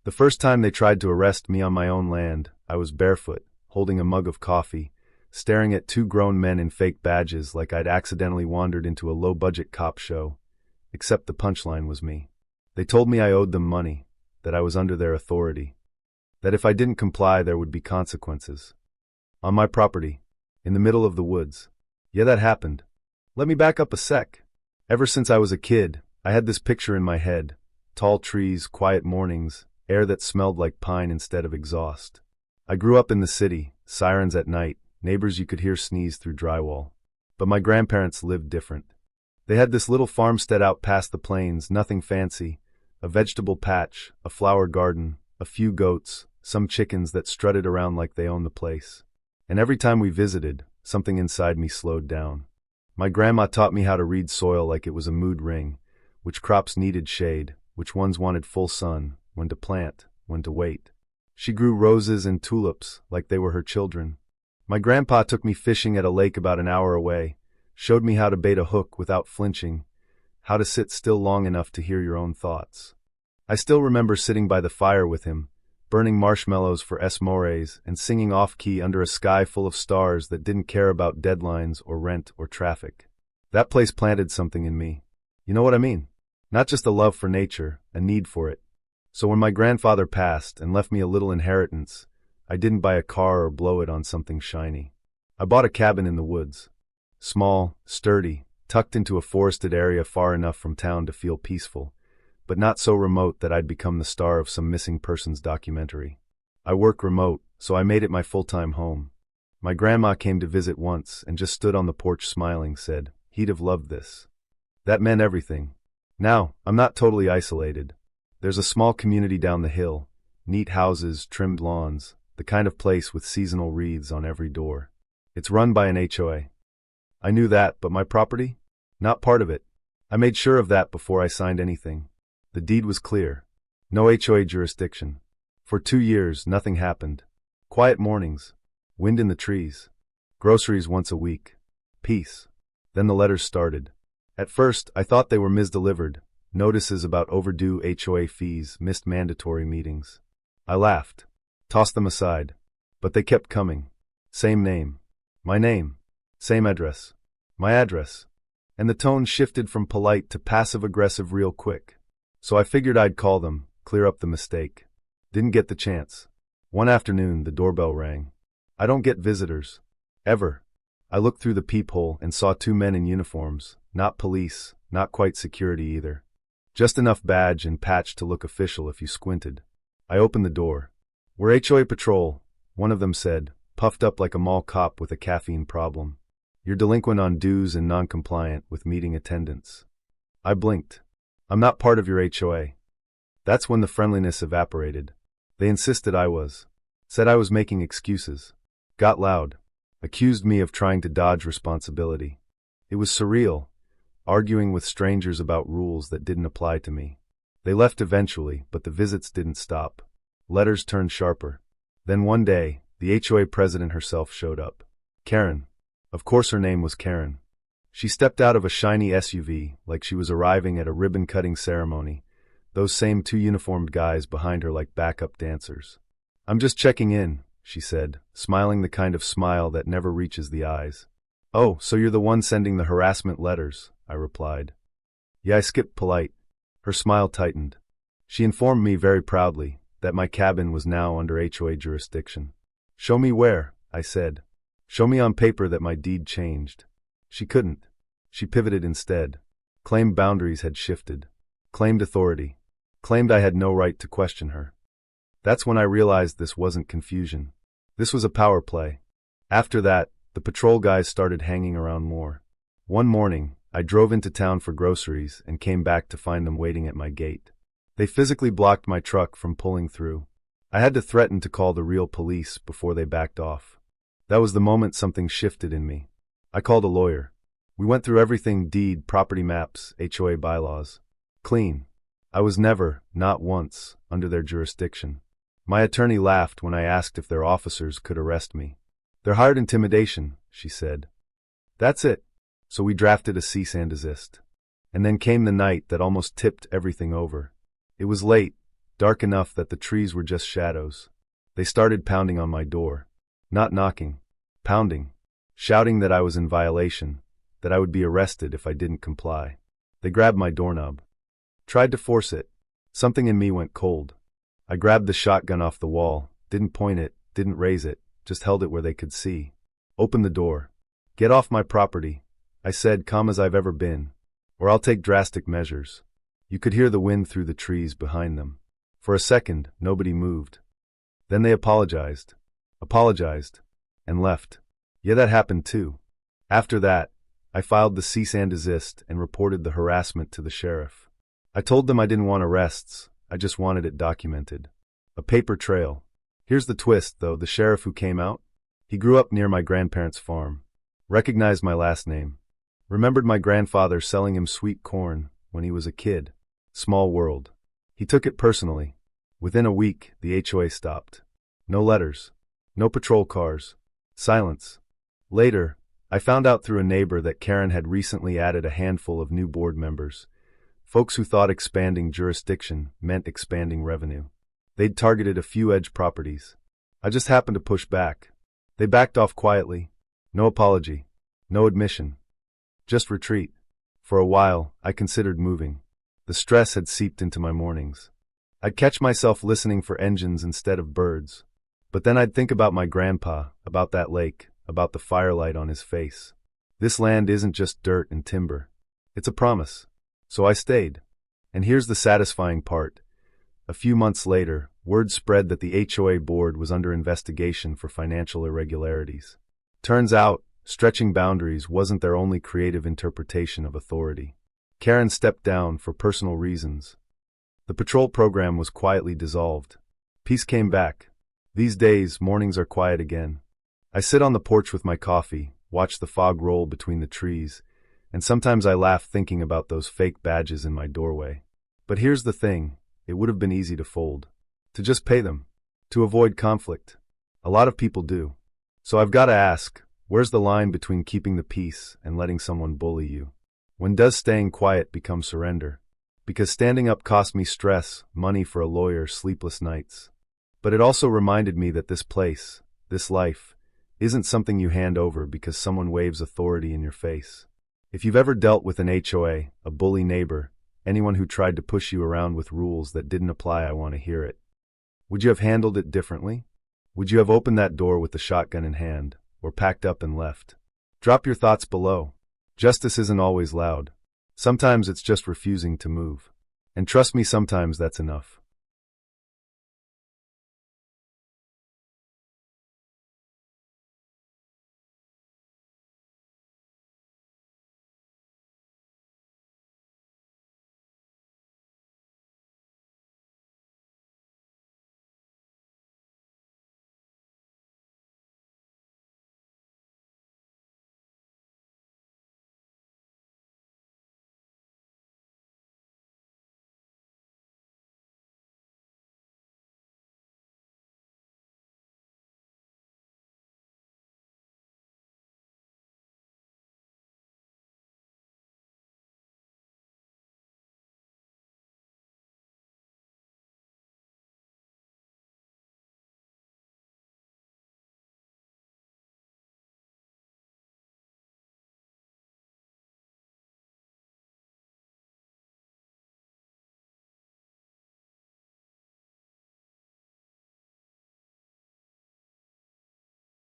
The first time they tried to arrest me on my own land, I was barefoot, holding a mug of coffee, staring at two grown men in fake badges like I'd accidentally wandered into a low-budget cop show. Except the punchline was me. They told me I owed them money, that I was under their authority, that if I didn't comply there would be consequences. On my property, in the middle of the woods. Yeah, that happened. Let me back up a sec. Ever since I was a kid, I had this picture in my head. Tall trees, quiet mornings, air that smelled like pine instead of exhaust. I grew up in the city, sirens at night, neighbors you could hear sneeze through drywall. But my grandparents lived different. They had this little farmstead out past the plains, nothing fancy. A vegetable patch, a flower garden, a few goats, some chickens that strutted around like they owned the place. And every time we visited, something inside me slowed down. My grandma taught me how to read soil like it was a mood ring, which crops needed shade, which ones wanted full sun, when to plant, when to wait. She grew roses and tulips like they were her children. My grandpa took me fishing at a lake about an hour away, showed me how to bait a hook without flinching, how to sit still long enough to hear your own thoughts. I still remember sitting by the fire with him, burning marshmallows for s'mores and singing off-key under a sky full of stars that didn't care about deadlines or rent or traffic. That place planted something in me. You know what I mean? Not just a love for nature, a need for it. So when my grandfather passed and left me a little inheritance, I didn't buy a car or blow it on something shiny. I bought a cabin in the woods. Small, sturdy, tucked into a forested area far enough from town to feel peaceful, but not so remote that I'd become the star of some missing persons documentary. I work remote, so I made it my full-time home. My grandma came to visit once and just stood on the porch smiling, said, "He'd have loved this." That meant everything. Now, I'm not totally isolated. There's a small community down the hill, neat houses, trimmed lawns, the kind of place with seasonal wreaths on every door. It's run by an HOA. I knew that, but my property? Not part of it. I made sure of that before I signed anything. The deed was clear. No HOA jurisdiction. For 2 years, nothing happened. Quiet mornings. Wind in the trees. Groceries once a week. Peace. Then the letters started. At first, I thought they were misdelivered. Notices about overdue HOA fees, missed mandatory meetings. I laughed. Tossed them aside. But they kept coming. Same name. My name. Same address. My address. And the tone shifted from polite to passive-aggressive real quick. So I figured I'd call them, clear up the mistake. Didn't get the chance. One afternoon, the doorbell rang. I don't get visitors. Ever. I looked through the peephole and saw 2 men in uniforms, not police, not quite security either. Just enough badge and patch to look official if you squinted. I opened the door. "We're HOA patrol," one of them said, puffed up like a mall cop with a caffeine problem. "You're delinquent on dues and non-compliant with meeting attendance." I blinked. "I'm not part of your HOA." That's when the friendliness evaporated. They insisted I was. Said I was making excuses. Got loud. Accused me of trying to dodge responsibility. It was surreal, arguing with strangers about rules that didn't apply to me. They left eventually, but the visits didn't stop. Letters turned sharper. Then one day, the HOA president herself showed up. Karen. Of course her name was Karen. She stepped out of a shiny SUV like she was arriving at a ribbon-cutting ceremony, those same 2 uniformed guys behind her like backup dancers. "I'm just checking in," she said, smiling the kind of smile that never reaches the eyes. "Oh, so you're the one sending the harassment letters," I replied. Yeah, I skipped polite. Her smile tightened. She informed me very proudly that my cabin was now under HOA jurisdiction. "Show me where," I said. "Show me on paper that my deed changed." She couldn't. She pivoted instead. Claimed boundaries had shifted. Claimed authority. Claimed I had no right to question her. That's when I realized this wasn't confusion. This was a power play. After that, the patrol guys started hanging around more. One morning, I drove into town for groceries and came back to find them waiting at my gate. They physically blocked my truck from pulling through. I had to threaten to call the real police before they backed off. That was the moment something shifted in me. I called a lawyer. We went through everything: deed, property maps, HOA bylaws. Clean. I was never, not once, under their jurisdiction. My attorney laughed when I asked if their officers could arrest me. "They're hired intimidation," she said. That's it. So we drafted a cease and desist. And then came the night that almost tipped everything over. It was late, dark enough that the trees were just shadows. They started pounding on my door. Not knocking. Pounding. Shouting that I was in violation, that I would be arrested if I didn't comply. They grabbed my doorknob. Tried to force it. Something in me went cold. I grabbed the shotgun off the wall, didn't point it, didn't raise it, just held it where they could see. Open the door. Get off my property, I said, calm as I've ever been, or I'll take drastic measures. You could hear the wind through the trees behind them. For a second, nobody moved. Then they apologized, and left. Yeah, that happened too. After that, I filed the cease and desist and reported the harassment to the sheriff. I told them I didn't want arrests, I just wanted it documented. A paper trail. Here's the twist, though, the sheriff who came out? He grew up near my grandparents' farm. Recognized my last name. Remembered my grandfather selling him sweet corn when he was a kid. Small world. He took it personally. Within a week, the HOA stopped. No letters. No patrol cars. Silence. Later, I found out through a neighbor that Karen had recently added a handful of new board members. Folks who thought expanding jurisdiction meant expanding revenue. They'd targeted a few edge properties. I just happened to push back. They backed off quietly. No apology. No admission. Just retreat. For a while, I considered moving. The stress had seeped into my mornings. I'd catch myself listening for engines instead of birds. But then I'd think about my grandpa, about that lake, about the firelight on his face. This land isn't just dirt and timber. It's a promise. So I stayed. And here's the satisfying part. A few months later, word spread that the HOA board was under investigation for financial irregularities. Turns out, stretching boundaries wasn't their only creative interpretation of authority. Karen stepped down for personal reasons. The patrol program was quietly dissolved. Peace came back. These days, mornings are quiet again. I sit on the porch with my coffee, watch the fog roll between the trees, and sometimes I laugh thinking about those fake badges in my doorway. But here's the thing, it would have been easy to fold. To just pay them. To avoid conflict. A lot of people do. So I've got to ask, where's the line between keeping the peace and letting someone bully you? When does staying quiet become surrender? Because standing up cost me stress, money for a lawyer, sleepless nights. But it also reminded me that this place, this life, isn't something you hand over because someone waves authority in your face. If you've ever dealt with an HOA, a bully neighbor, anyone who tried to push you around with rules that didn't apply, I want to hear it. Would you have handled it differently? Would you have opened that door with the shotgun in hand, or packed up and left? Drop your thoughts below. Justice isn't always loud. Sometimes it's just refusing to move. And trust me, sometimes that's enough.